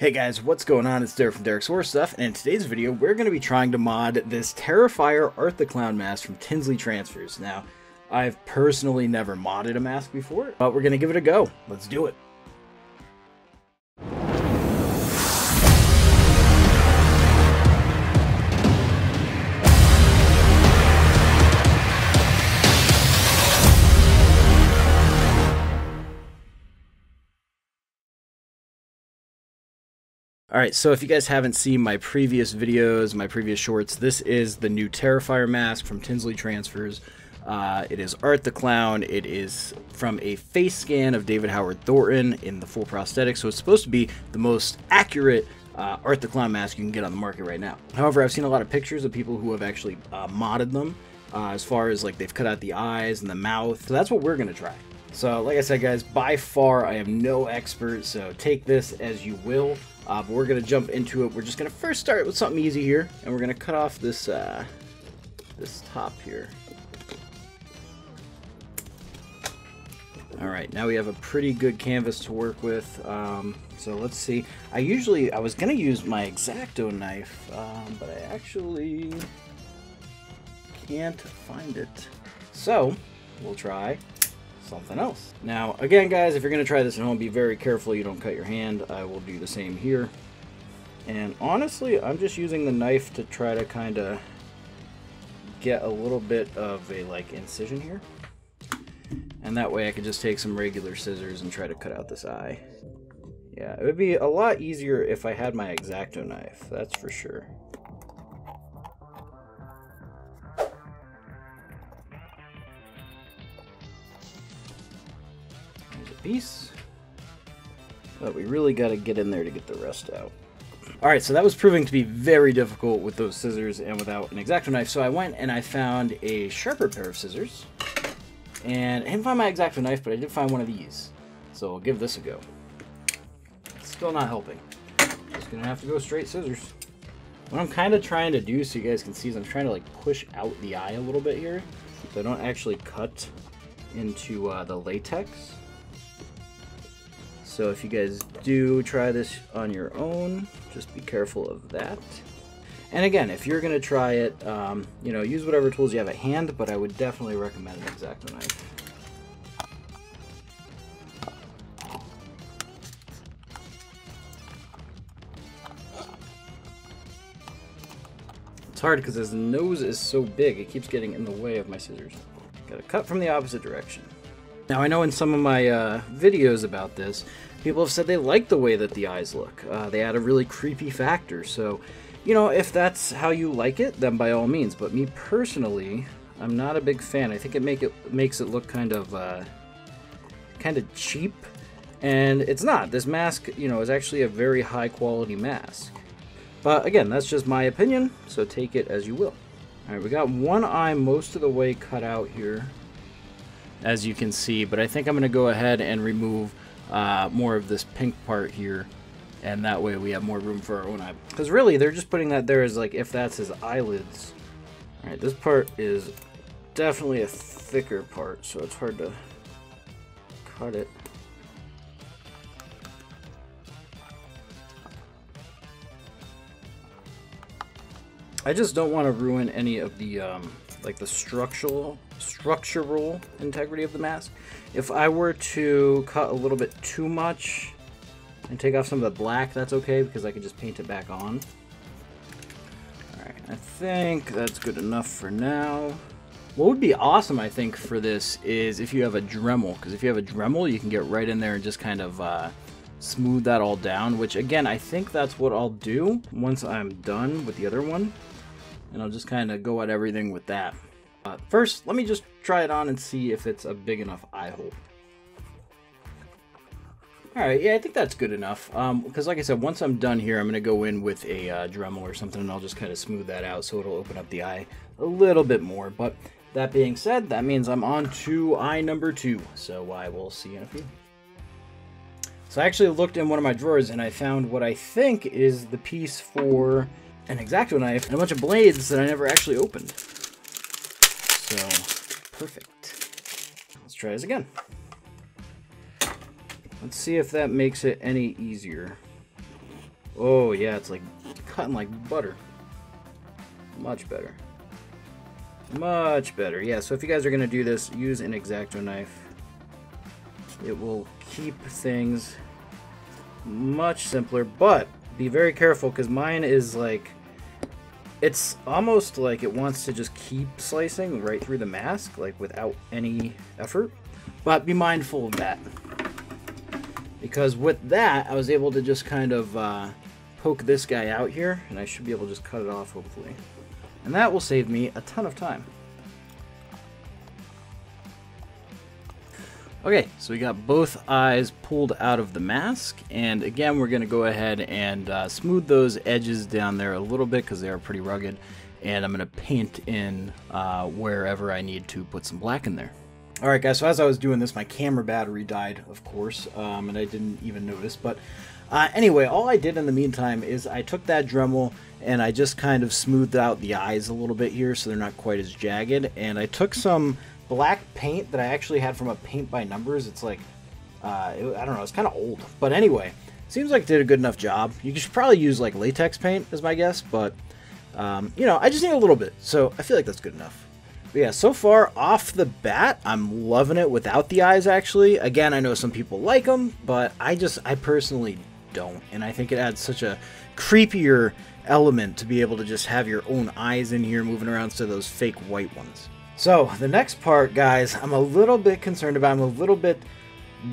Hey guys, what's going on? It's Derek from Derek's Horror Stuff, and in today's video, we're going to be trying to mod this Terrifier Art the Clown mask from Tinsley Transfers. Now, I've personally never modded a mask before, but we're going to give it a go. Let's do it. Alright, so if you guys haven't seen my previous videos, my previous shorts, this is the new Terrifier mask from Tinsley Transfers. It is Art the Clown. It is from a face scan of David Howard Thornton in the full prosthetic, so it's supposed to be the most accurate Art the Clown mask you can get on the market right now. However, I've seen a lot of pictures of people who have actually modded them, as far as like they've cut out the eyes and the mouth, so that's what we're going to try. So like I said guys, by far I am no expert, so take this as you will. But we're going to jump into it. We're just going to first start with something easy here, and we're going to cut off this this top here. Alright, now we have a pretty good canvas to work with. So let's see. I was going to use my X-Acto knife, but I actually can't find it. So we'll try something else. Now, again, guys, if you're going to try this at home, be very careful you don't cut your hand. I will do the same here. And honestly, I'm just using the knife to try to kind of get a little bit of a, like, incision here. And that way I could just take some regular scissors and try to cut out this eye. Yeah, it would be a lot easier if I had my X-Acto knife, that's for sure. Piece, but we really got to get in there to get the rest out. Alright, so that was proving to be very difficult with those scissors and without an X-Acto knife, so I went and I found a sharper pair of scissors, and I didn't find my X-Acto knife, but I did find one of these, so I'll give this a go. Still not helping. Just gonna have to go straight scissors. What I'm kind of trying to do, so you guys can see, is I'm trying to like push out the eye a little bit here, so I don't actually cut into the latex. So if you guys do try this on your own, just be careful of that. And again, if you're going to try it, you know, use whatever tools you have at hand, but I would definitely recommend an X-Acto knife. It's hard because his nose is so big, it keeps getting in the way of my scissors. Gotta cut from the opposite direction. Now, I know in some of my videos about this, people have said they like the way that the eyes look. They add a really creepy factor. So, you know, if that's how you like it, then by all means. But me personally, I'm not a big fan. I think it makes it look kind of cheap, and it's not. This mask, you know, is actually a very high quality mask. But again, that's just my opinion, so take it as you will. All right, we got one eye most of the way cut out here, as you can see, but I think I'm going to go ahead and remove more of this pink part here, and that way we have more room for our own eye. Because really, they're just putting that there as like if that's his eyelids. Alright, this part is definitely a thicker part, so it's hard to cut it. I just don't want to ruin any of the like the structural integrity of the mask. If I were to cut a little bit too much and take off some of the black, that's okay because I can just paint it back on. Alright, I think that's good enough for now. What would be awesome, I think, for this is if you have a Dremel, because if you have a Dremel, you can get right in there and just kind of smooth that all down, which again, I think that's what I'll do once I'm done with the other one, and I'll just kind of go at everything with that. First, let me just try it on and see if it's a big enough eye hole. Alright, yeah, I think that's good enough. Because like I said, once I'm done here, I'm going to go in with a Dremel or something, and I'll just kind of smooth that out so it'll open up the eye a little bit more. But that being said, that means I'm on to eye number 2. So I will see you in a few. So I actually looked in one of my drawers, and I found what I think is the piece for an X-Acto knife and a bunch of blades that I never actually opened. So, perfect. Let's try this again. Let's see if that makes it any easier. Oh yeah, it's like cutting like butter. Much better. Much better. Yeah, so if you guys are going to do this, use an X-Acto knife. It will keep things much simpler, but be very careful because mine is like, it's almost like it wants to just keep slicing right through the mask, like without any effort. But be mindful of that. Because with that, I was able to just kind of poke this guy out here, and I should be able to just cut it off, hopefully. And that will save me a ton of time. Okay, so we got both eyes pulled out of the mask, and again we're going to go ahead and smooth those edges down there a little bit because they are pretty rugged, and I'm going to paint in wherever I need to put some black in there. Alright guys, so as I was doing this, my camera battery died, of course, and I didn't even notice, but anyway, all I did in the meantime is I took that Dremel and I just kind of smoothed out the eyes a little bit here so they're not quite as jagged, and I took some black paint that I actually had from a Paint by Numbers. It's like, I don't know, it's kind of old. But anyway, seems like it did a good enough job. You should probably use like latex paint is my guess, but, you know, I just need a little bit. So I feel like that's good enough. But yeah, so far off the bat, I'm loving it without the eyes actually. Again, I know some people like them, but I personally don't. And I think it adds such a creepier element to be able to just have your own eyes in here moving around instead of those fake white ones. So, the next part, guys, I'm a little bit concerned about, I'm a little bit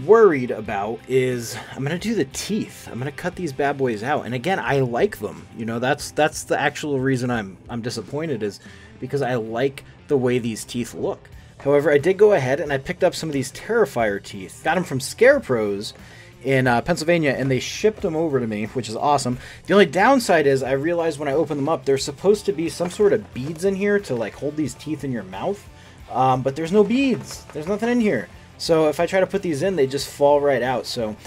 worried about, is I'm going to do the teeth. I'm going to cut these bad boys out. And again, I like them. You know, that's the actual reason I'm disappointed, is because I like the way these teeth look. However, I did go ahead and I picked up some of these Terrifier teeth. Got them from Scarecrows in Pennsylvania, and they shipped them over to me, which is awesome. The only downside is I realized when I opened them up, there's supposed to be some sort of beads in here to like hold these teeth in your mouth, but there's no beads. There's nothing in here. So if I try to put these in, they just fall right out. So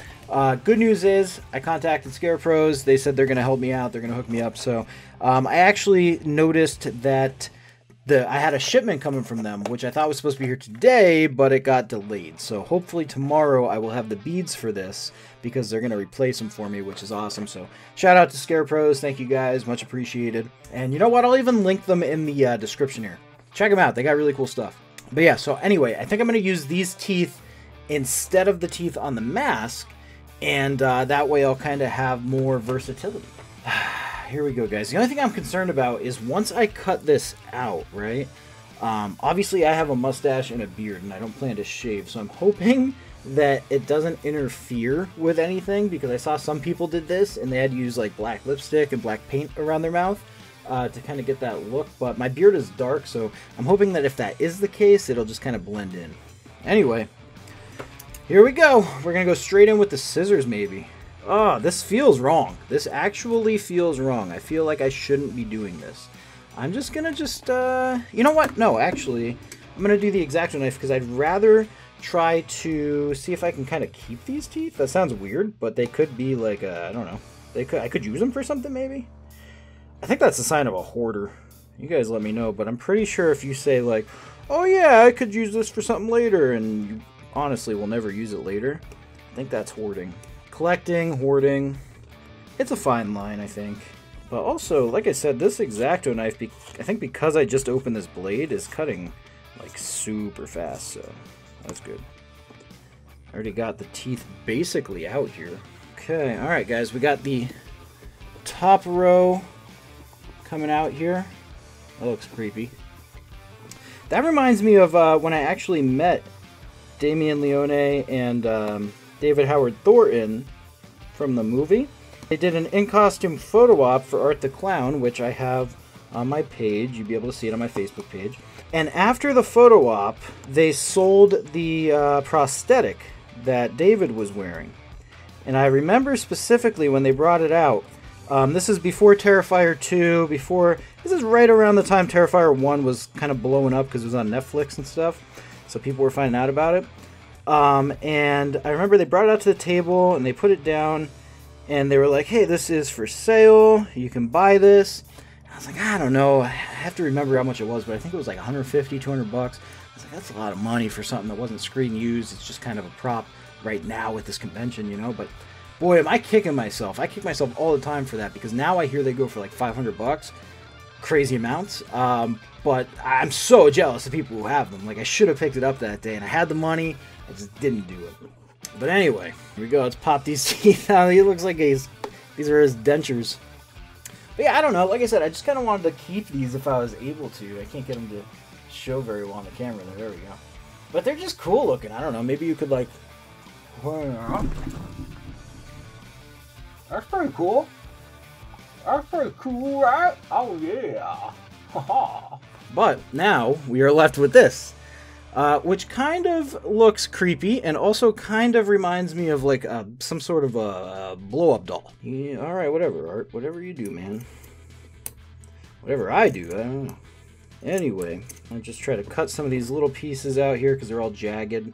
good news is I contacted Scarecrows. They said they're going to help me out. They're going to hook me up. So I actually noticed that I had a shipment coming from them, which I thought was supposed to be here today, but it got delayed. So hopefully tomorrow I will have the beads for this, because they're going to replace them for me, which is awesome. So shout out to Scarecrows. Thank you guys. Much appreciated. And you know what? I'll even link them in the description here. Check them out. They got really cool stuff. But yeah, so anyway, I think I'm going to use these teeth instead of the teeth on the mask, and that way I'll kind of have more versatility. Here we go, guys. The only thing I'm concerned about is once I cut this out, right? Obviously, I have a mustache and a beard, and I don't plan to shave, so I'm hoping that it doesn't interfere with anything, because I saw some people did this, and they had to use like black lipstick and black paint around their mouth to kind of get that look. But my beard is dark, so I'm hoping that if that is the case, it'll just kind of blend in. Anyway, here we go. We're going to go straight in with the scissors, maybe. Oh, this feels wrong. This actually feels wrong. I feel like I shouldn't be doing this. I'm just gonna you know what? No, actually, I'm gonna do the X-Acto knife because I'd rather try to see if I can kind of keep these teeth. That sounds weird, but they could be like, I don't know. I could use them for something, maybe? I think that's a sign of a hoarder. You guys let me know, but I'm pretty sure if you say like, oh yeah, I could use this for something later, and you honestly will never use it later, I think that's hoarding. Collecting, hoarding, it's a fine line, I think. But also, like I said, this X-Acto knife, I think because I just opened this blade, is cutting like super fast, so that's good. I already got the teeth basically out here. Okay, alright guys, we got the top row coming out here. That looks creepy. That reminds me of when I actually met Damien Leone and David Howard Thornton from the movie. They did an in-costume photo op for Art the Clown, which I have on my page. You'll be able to see it on my Facebook page. And after the photo op, they sold the prosthetic that David was wearing. And I remember specifically when they brought it out. This is before Terrifier 2, this is right around the time Terrifier 1 was kind of blowing up because it was on Netflix and stuff. So people were finding out about it. And I remember they brought it out to the table and they put it down and they were like, hey, this is for sale. You can buy this. And I was like, I don't know. I have to remember how much it was, but I think it was like 150, 200 bucks. I was like, that's a lot of money for something that wasn't screen used. It's just kind of a prop right now with this convention, you know, but Boy, am I kicking myself. I kick myself all the time for that because now I hear they go for like 500 bucks. Crazy amounts. But I'm so jealous of people who have them. Like, I should have picked it up that day, and I had the money. I just didn't do it. But anyway, here we go. Let's pop these teeth out. He looks like these are his dentures. But yeah, I don't know. Like I said, I just kind of wanted to keep these if I was able to. I can't get them to show very well on the camera. There we go. But they're just cool looking. I don't know. Maybe you could, like... That's pretty cool. That's pretty cool, right? Oh, yeah. But now we are left with this, which kind of looks creepy and also kind of reminds me of like some sort of a blow-up doll. Yeah, all right, whatever, Art. Whatever you do, man. Whatever I do, I don't know. Anyway, I'll just try to cut some of these little pieces out here because they're all jagged.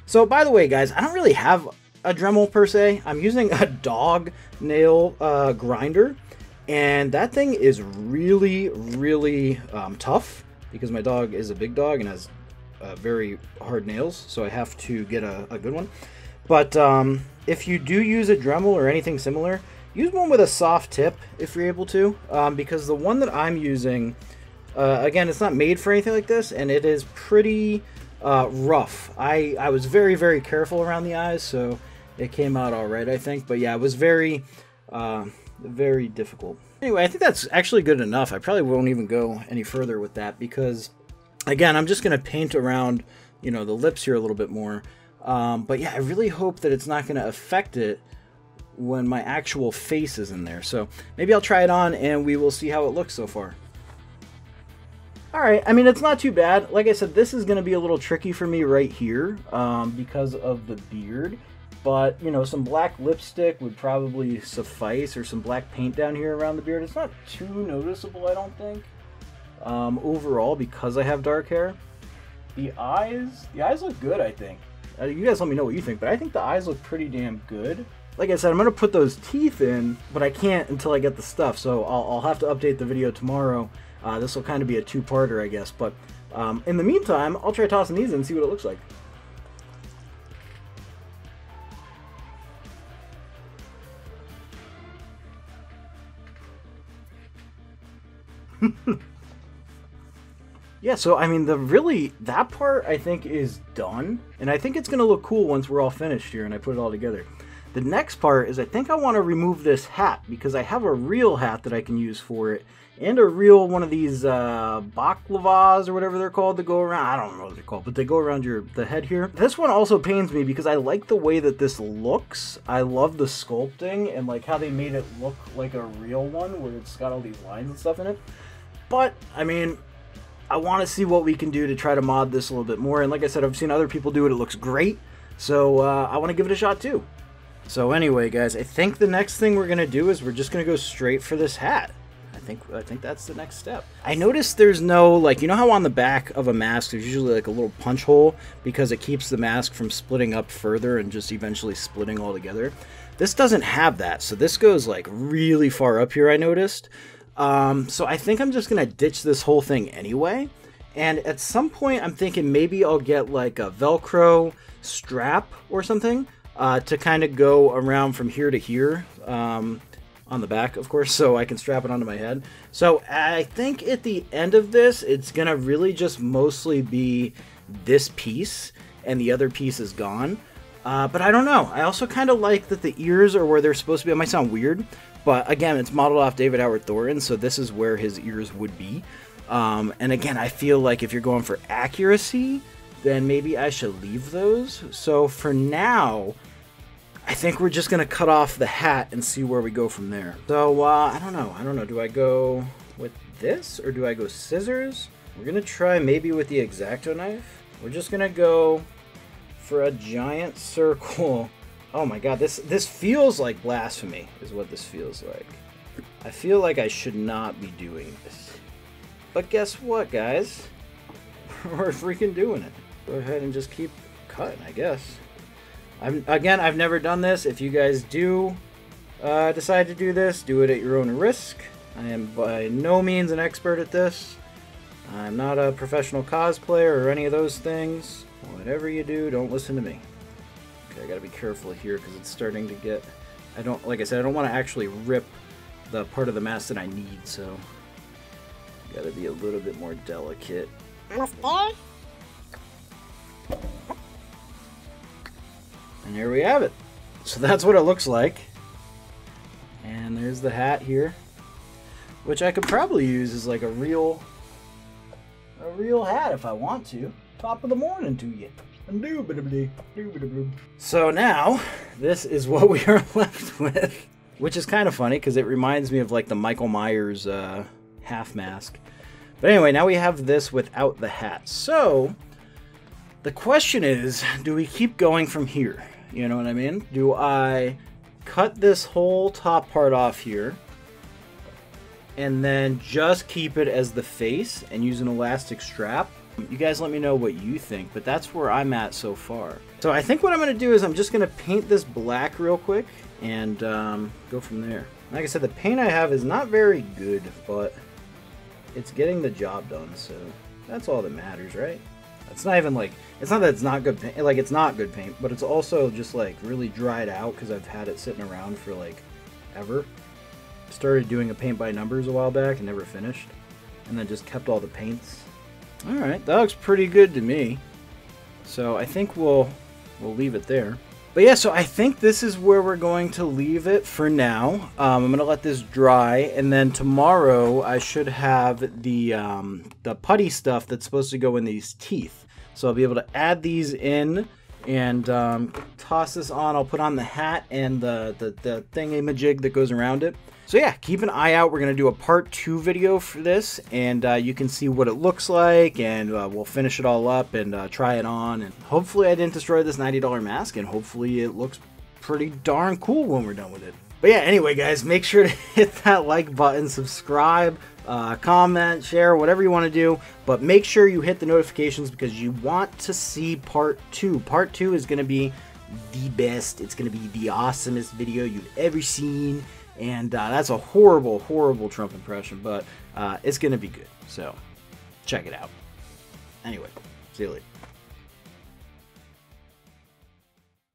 So, by the way, guys, I don't really have a Dremel per se. I'm using a dog nail grinder. And that thing is really, really tough because my dog is a big dog and has very hard nails, so I have to get a good one. But if you do use a Dremel or anything similar, use one with a soft tip if you're able to, because the one that I'm using, again, it's not made for anything like this, and it is pretty rough. I was very, very careful around the eyes, so it came out all right, I think. But yeah, it was very difficult. Anyway, I think that's actually good enough. I probably won't even go any further with that because, again, I'm just going to paint around, you know, the lips here a little bit more. But yeah, I really hope that it's not going to affect it when my actual face is in there. So maybe I'll try it on and we will see how it looks so far. Alright, I mean, it's not too bad. Like I said, this is going to be a little tricky for me right here because of the beard. But, you know, some black lipstick would probably suffice, or some black paint down here around the beard. It's not too noticeable, I don't think, overall, because I have dark hair. The eyes look good, I think. You guys let me know what you think, but I think the eyes look pretty damn good. Like I said, I'm going to put those teeth in, but I can't until I get the stuff, so I'll have to update the video tomorrow. This will kind of be a two-parter, I guess, but in the meantime, I'll try tossing these in and see what it looks like. Yeah, so I mean, that part I think is done, and I think it's gonna look cool once we're all finished here and I put it all together. The next part is I think I want to remove this hat because I have a real hat that I can use for it, and a real one of these baklavas or whatever they're called that go around. I don't know what they're called, but they go around the head here. This one also pains me because I like the way that this looks. I love the sculpting and like how they made it look like a real one where it's got all these lines and stuff in it. But, I mean, I want to see what we can do to try to mod this a little bit more. And like I said, I've seen other people do it. It looks great. So I want to give it a shot too. So anyway, guys, I think the next thing we're going to do is we're just going to go straight for this hat. I think that's the next step. I noticed there's no, like, you know how on the back of a mask there's usually like a little punch hole because it keeps the mask from splitting up further and just eventually splitting all together? This doesn't have that. So this goes like really far up here, I noticed. So I think I'm just going to ditch this whole thing anyway. And at some point, I'm thinking maybe I'll get like a Velcro strap or something to kind of go around from here to here on the back, of course, so I can strap it onto my head. So I think at the end of this, it's going to really just mostly be this piece and the other piece is gone. But I don't know. I also kind of like that the ears are where they're supposed to be. It might sound weird, but again, it's modeled off David Howard Thorin, so this is where his ears would be. And again, I feel like if you're going for accuracy, then maybe I should leave those. So for now, I think we're just going to cut off the hat and see where we go from there. So, I don't know. Do I go with this or do I go scissors? We're going to try maybe with the X-Acto knife. We're just going to go for a giant circle. Oh my god, this feels like blasphemy, is what this feels like. I feel like I should not be doing this. But guess what, guys? We're freaking doing it. Go ahead and just keep cutting, I guess. I've never done this. If you guys do decide to do this, do it at your own risk. I am by no means an expert at this. I'm not a professional cosplayer or any of those things. Whatever you do, don't listen to me. Okay, I gotta be careful here because it's starting to get I don't, like I said, I don't want to actually rip the part of the mask that I need, so gotta be a little bit more delicate. Almost there. And there we have it. So that's what it looks like. And there's the hat here, which I could probably use as like a real hat if I want to. Top of the morning to you. So now, this is what we are left with, which is kind of funny because it reminds me of like the Michael Myers half mask. But anyway, now we have this without the hat. So the question is, do we keep going from here? You know what I mean? Do I cut this whole top part off here and then just keep it as the face and use an elastic strap? You guys let me know what you think, but that's where I'm at so far. So I think what I'm going to do is I'm just going to paint this black real quick and go from there. Like I said, the paint I have is not very good, but it's getting the job done, so that's all that matters, right? It's not even like, it's not that it's not good paint, like it's not good paint, but it's also just like really dried out because I've had it sitting around for like ever. Started doing a paint by numbers a while back and never finished, and then just kept all the paints. Alright, that looks pretty good to me. So I think we'll leave it there. But yeah, so I think this is where we're going to leave it for now. I'm going to let this dry, and then tomorrow I should have the putty stuff that's supposed to go in these teeth. So I'll be able to add these in and toss this on. I'll put on the hat and the thingamajig that goes around it. So yeah, keep an eye out. We're going to do a part 2 video for this, and you can see what it looks like, and we'll finish it all up and try it on. And hopefully I didn't destroy this $90 mask, and hopefully it looks pretty darn cool when we're done with it. But yeah, anyway guys, make sure to hit that like button, subscribe, comment, share, whatever you want to do. But make sure you hit the notifications because you want to see part 2. Part 2 is going to be the best. It's going to be the awesomest video you've ever seen. And that's a horrible, horrible Trump impression, but it's going to be good. So check it out. Anyway, see you later.